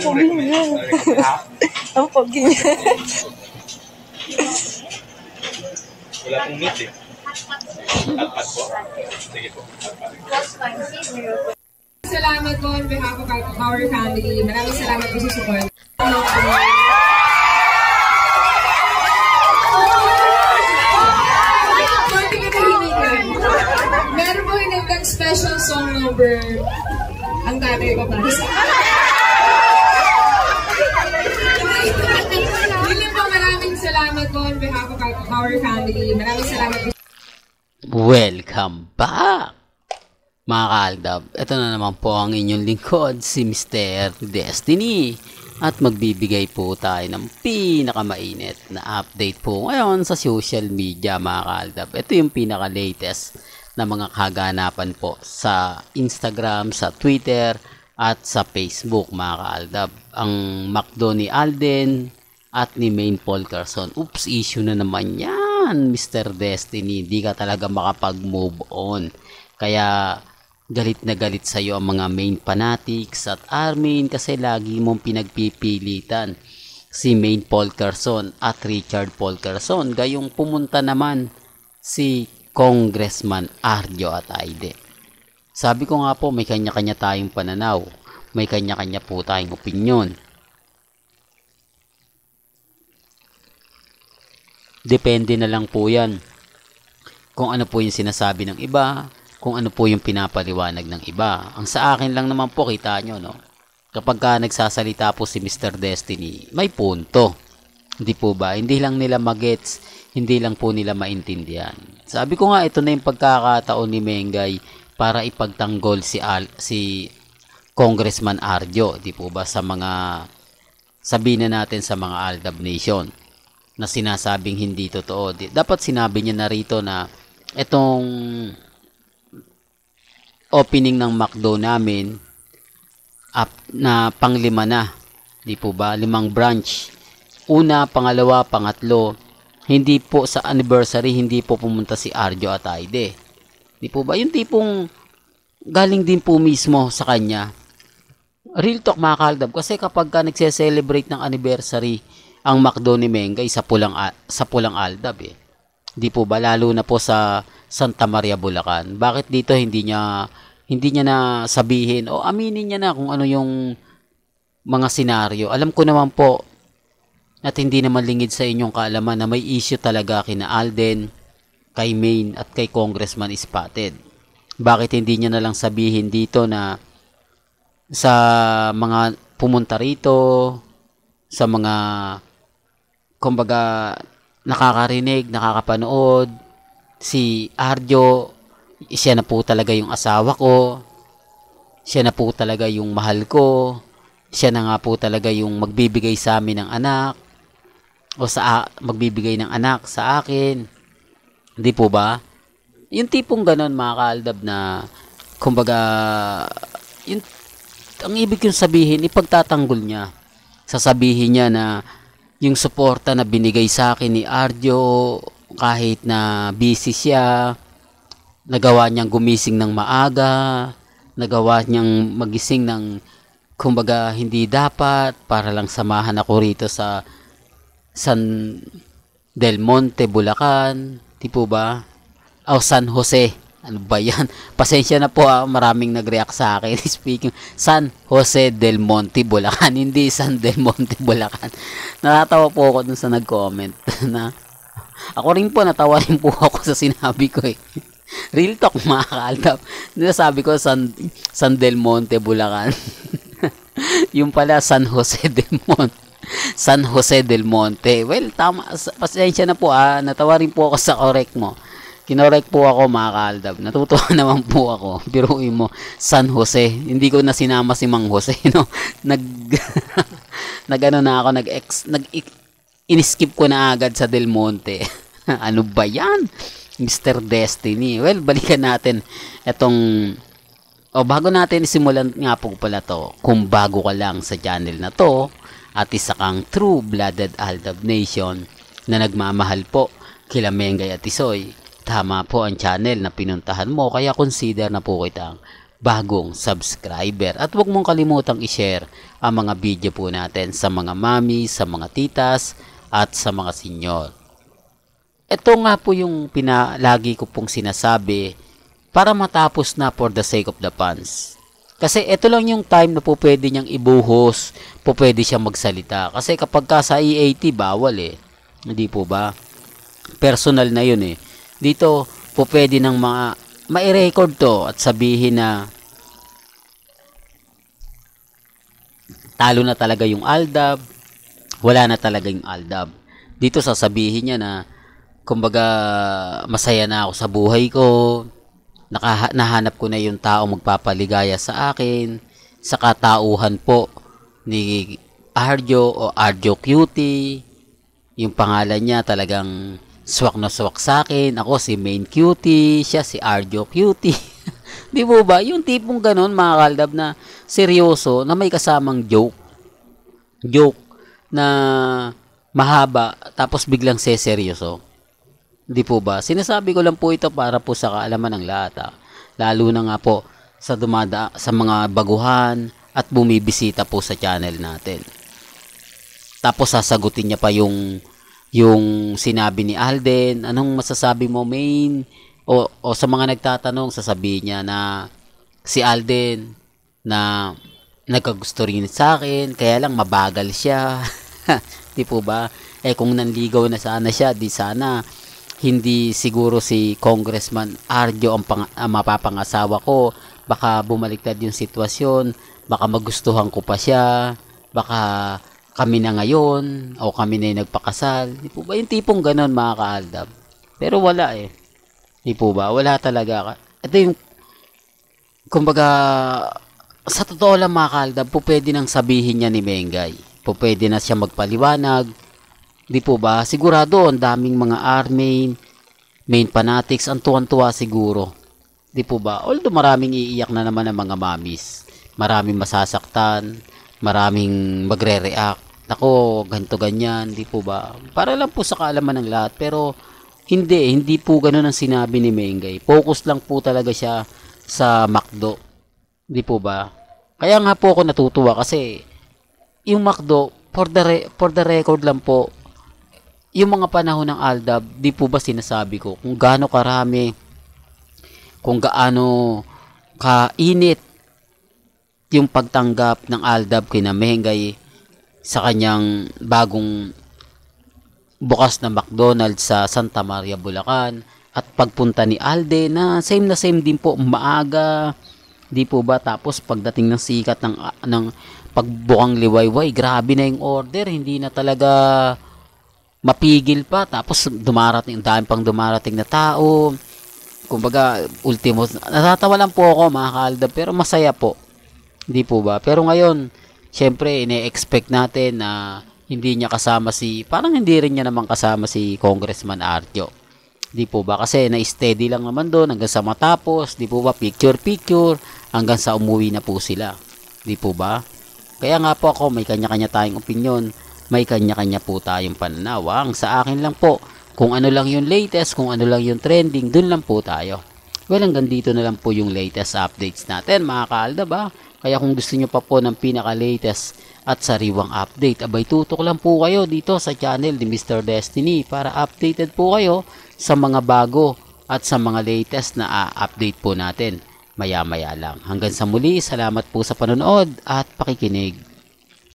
Pogi niya. Ang pogi niya. Wala pong meat eh. Alpat po. Sige po. Salamat po on behalf of our family. Maraming salamat po sa support. Meron po yung special song number ang tatay ko para sa Yun po, maraming salamat po on behalf of our family. Maraming salamat po. Welcome back! Mga kaaldab, ito na naman po ang inyong lingkod, si Mr. Destiny. At magbibigay po tayo ng pinakamainit na update po ngayon sa social media, mga kaaldab. Ito yung pinaka-latest na mga kaganapan po sa Instagram, sa Twitter, at sa Facebook, mga kaaldab. Ang McDo ni Alden at ni Maine Paul Carson. Oops, issue na naman yan, Mr. Destiny. Di ka talaga makapag-move on. Kaya galit na galit sa'yo ang mga Maine fanatics at Armin kasi lagi mong pinagpipilitan si Maine Paul Carson at Richard Paul Carson. Gayong pumunta naman si Congressman Arjo at Aide. Sabi ko nga po, may kanya-kanya tayong pananaw. May kanya-kanya po tayong opinyon. Depende na lang po yan kung ano po yung sinasabi ng iba, kung ano po yung pinapaliwanag ng iba. Ang sa akin lang naman po, kita nyo, no? Kapag ka nagsasalita po si Mr. Destiny, may punto. Hindi po ba? Hindi lang nila magets, hindi lang po nila maintindihan. Sabi ko nga, ito na yung pagkakataon ni Mengay para ipagtanggol si Congressman Arjo, di po ba, sa mga, sabihin na natin sa mga Aldab Nation na sinasabing hindi totoo. Dapat sinabi niya na rito na itong opening ng McDo namin na panglima na, di po ba, 5 branch, una, pangalawa, pangatlo, hindi po sa anniversary, hindi po pumunta si Arjo at Aide, di po ba, yung tipong galing din po mismo sa kanya. Real talk, mga kaaldab, kasi kapag ka nagse-celebrate ng anniversary ang McDo ni Mengay sa Pulang Aldab di po ba, lalo na po sa Santa Maria, Bulacan, bakit dito hindi niya na sabihin o aminin niya na kung ano yung mga senaryo? Alam ko naman po at hindi naman lingid sa inyong kaalaman na may issue talaga kina Alden, kay Maine at kay Congressman Spotted. Bakit hindi niya na lang sabihin dito na sa mga pumunta rito, sa mga kumbaga nakakarinig, nakakapanood, si Arjo, siya na po talaga yung asawa ko, siya na po talaga yung mahal ko, siya na nga po talaga yung magbibigay sa amin ng anak, o magbibigay ng anak sa akin, hindi po ba? Yung tipong ganon, mga kaaldab, na kumbaga ang ibig kong sabihin, ipagtatanggol niya, sasabihin niya na yung suporta na binigay sa akin ni Arjo, kahit na busy siya, nagawa niyang gumising ng maaga, nagawa niyang magising ng kumbaga hindi dapat para lang samahan ako rito sa San Del Monte, Bulacan, di po ba? O San Jose, ano ba yan? Pasensya na po, maraming nag-react sa akin. Speaking, San Jose del Monte, Bulacan, hindi San Del Monte, Bulacan. Natatawa po ako dun sa nag-comment na ako rin po, natawa rin po ako sa sinabi ko Real talk, mga kaaldab. Sabi ko San Del Monte, Bulacan. Yung pala San Jose del Monte. San Jose del Monte. Well, tama. Pasensya na po, natawa rin po ako sa correct mo. Kinorek po ako, mga kaaldab. Natutuwa naman po ako. Biruin mo, San Jose. Hindi ko na sinama si Mang Jose, no? Nag-ano na ako, in-skip ko na agad sa Del Monte. Ano ba yan? Mr. Destiny. Well, balikan natin itong bago natin simulan nga po pala to, kung bago ka lang sa channel na to at isa kang true-blooded Aldab Nation na nagmamahal po kila Mengay at Isoy, tama po ang channel na pinuntahan mo, kaya consider na po kitang bagong subscriber. At huwag mong kalimutang i-share ang mga video po natin sa mga mami, sa mga titas, at sa mga senyor. Ito nga po yung lagi ko pong sinasabi para matapos na for the sake of the fans. Kasi ito lang yung time na po pwede niyang ibuhos, po pwede siyang magsalita. Kasi kapag ka sa EAT, bawal eh. Hindi po ba? Personal na yun eh. Dito po pwede nang ma-record to at sabihin na talo na talaga yung Aldab, wala na talaga yung Aldab. Dito sasabihin niya na kumbaga masaya na ako sa buhay ko, nahanap ko na yung tao magpapaligaya sa akin, sa katauhan po ni Arjo o Arjo Cutie. Yung pangalan niya talagang swak na swak sa akin. Ako si Main Cutie, siya si Arjo Cutie. Di po ba? Yung tipong ganon mga kaldab na seryoso na may kasamang joke. Joke na mahaba tapos biglang seseryoso. Di po ba? Sinasabi ko lang po ito para po sa kaalaman ng lahat. Lalo na nga po sa sa mga baguhan at bumibisita po sa channel natin. Tapos sasagutin niya pa yung sinabi ni Alden. Anong masasabi mo, Main? O sa mga nagtatanong, sasabihin niya na si Alden na nagkagusto rin sa akin, kaya lang mabagal siya. Di po ba? Kung nanligaw na sana siya, di sana hindi siguro si Congressman Arjo ang mapapangasawa ko. Baka bumaliktad yung sitwasyon, baka magustuhan ko pa siya, baka kami na ngayon o kami na yung nagpakasal. Di po ba? Yung tipong ganon mga kaaldab. Pero wala eh. Di po ba? Wala talaga. Ito yung kumbaga sa totoo lang mga kaaldab, po pwede nang sabihin niya ni Mengay. Po pwede na siya magpaliwanag. Di po ba? Sigurado ang daming mga main fanatics ang tuwan-tuwa siguro. Di po ba? Although maraming iiyak na naman ang mga mamis. Maraming masasaktan. Maraming magre-react. Ako, ganito ganyan, di po ba? Para lang po sa kaalaman ng lahat. Pero, hindi po ganun ang sinabi ni Mengay. Focus lang po talaga siya sa McDo. Di po ba? Kaya nga po ako natutuwa kasi, yung McDo, for the record lang po, yung mga panahon ng Aldab, di po ba sinasabi ko, kung gaano karami, kung gaano kainit, yung pagtanggap ng Aldab kina Mengay sa kanyang bagong bukas na McDonald's sa Santa Maria, Bulacan, at pagpunta ni Alde na same din po, maaga, di po ba? Tapos pagdating ng sikat ng pagbukang liwayway, grabe na yung order, hindi na talaga mapigil pa. Tapos dumarating, dami pang dumarating na tao. Kumbaga, ultimo, natatawa lang po ako mga kaaldab, pero masaya po. Di po ba? Pero ngayon, syempre, ine-expect natin na hindi niya kasama parang hindi rin niya naman kasama si Congressman Arjo. Di po ba? Kasi na-steady lang naman doon hanggang sa matapos. Di po ba? Picture, hanggang sa umuwi na po sila. Di po ba? Kaya nga po ako, may kanya-kanya tayong opinion. May kanya-kanya po tayong pananaw. Ang sa akin lang po, kung ano lang yung latest, kung ano lang yung trending, dun lang po tayo. Well, hanggang dito na lang po yung latest updates natin, mga kaaldab ba? Kaya kung gusto nyo pa po ng pinaka-latest at sariwang update, abay tutok lang po kayo dito sa channel ni Mr. Destiny para updated po kayo sa mga bago at sa mga latest na update po natin maya-maya lang. Hanggang sa muli, salamat po sa panonood at pakikinig.